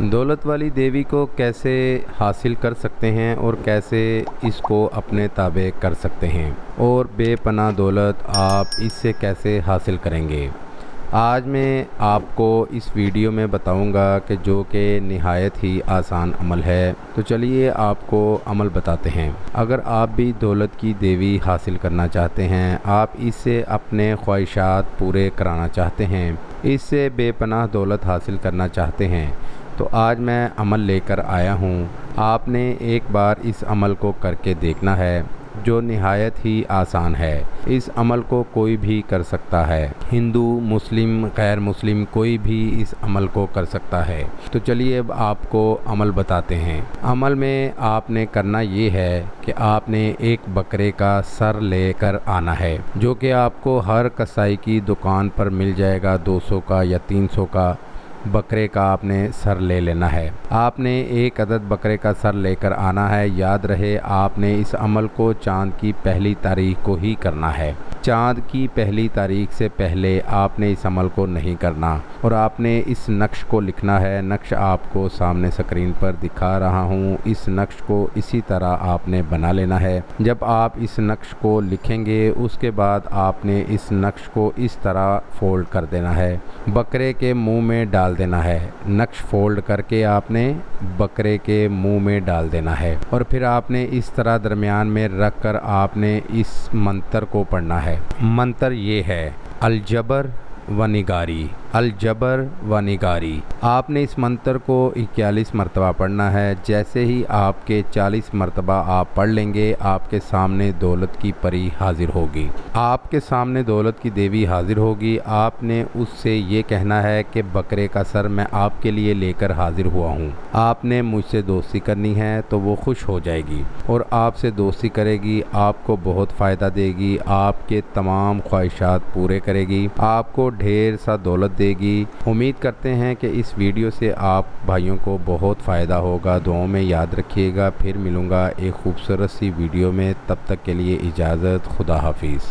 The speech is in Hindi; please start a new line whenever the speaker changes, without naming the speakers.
दौलत वाली देवी को कैसे हासिल कर सकते हैं और कैसे इसको अपने ताबे कर सकते हैं और बेपनाह दौलत आप इससे कैसे हासिल करेंगे। आज मैं आपको इस वीडियो में बताऊंगा कि जो कि निहायत ही आसान अमल है। तो चलिए आपको अमल बताते हैं। अगर आप भी दौलत की देवी हासिल करना चाहते हैं, आप इससे अपने ख्वाहिशात पूरे कराना चाहते हैं, इससे बेपनाह दौलत हासिल करना चाहते हैं, तो आज मैं अमल लेकर आया हूँ। आपने एक बार इस अमल को करके देखना है, जो निहायत ही आसान है। इस अमल को कोई भी कर सकता है, हिंदू, मुस्लिम, गैर मुस्लिम, कोई भी इस अमल को कर सकता है। तो चलिए अब आपको अमल बताते हैं। अमल में आपने करना ये है कि आपने एक बकरे का सर लेकर आना है, जो कि आपको हर कसाई की दुकान पर मिल जाएगा। 200 का या 300 का बकरे का आपने सर ले लेना है। आपने एक अदद बकरे का सर लेकर आना है। याद रहे, आपने इस अमल को चाँद की पहली तारीख को ही करना है। चाँद की पहली तारीख से पहले आपने इस अमल को नहीं करना। और आपने इस नक्श को लिखना है। नक्श आपको सामने स्क्रीन पर दिखा रहा हूँ। इस नक्श को इसी तरह आपने बना लेना है। जब आप इस नक्श को लिखेंगे, उसके बाद आपने इस नक्श को इस तरह फोल्ड कर देना है, बकरे के मुंह में डाल देना है। नक्श फोल्ड करके आपने बकरे के मुंह में डाल देना है और फिर आपने इस तरह दरमियान में रख कर आपने इस मंत्र को पढ़ना है। मंत्र ये है, अलजबर व निगारी, अलजबर व निगारी। आपने इस मंत्र को 41 मरतबा पढ़ना है। जैसे ही आपके 40 मरतबा आप पढ़ लेंगे, आपके सामने दौलत की परी हाजिर होगी। आपके सामने दौलत की देवी हाजिर होगी। आपने उससे ये कहना है कि बकरे का सर मैं आपके लिए लेकर हाजिर हुआ हूँ। आपने मुझसे दोस्ती करनी है तो वो खुश हो जाएगी और आपसे दोस्ती करेगी, आपको बहुत फ़ायदा देगी, आपके तमाम ख्वाहिशात पूरे करेगी, आपको ढेर सा दौलत देगी। उम्मीद करते हैं कि इस वीडियो से आप भाइयों को बहुत फ़ायदा होगा। दुआओं में याद रखिएगा। फिर मिलूँगा एक खूबसूरत सी वीडियो में। तब तक के लिए इजाज़त। खुदा हाफिज़।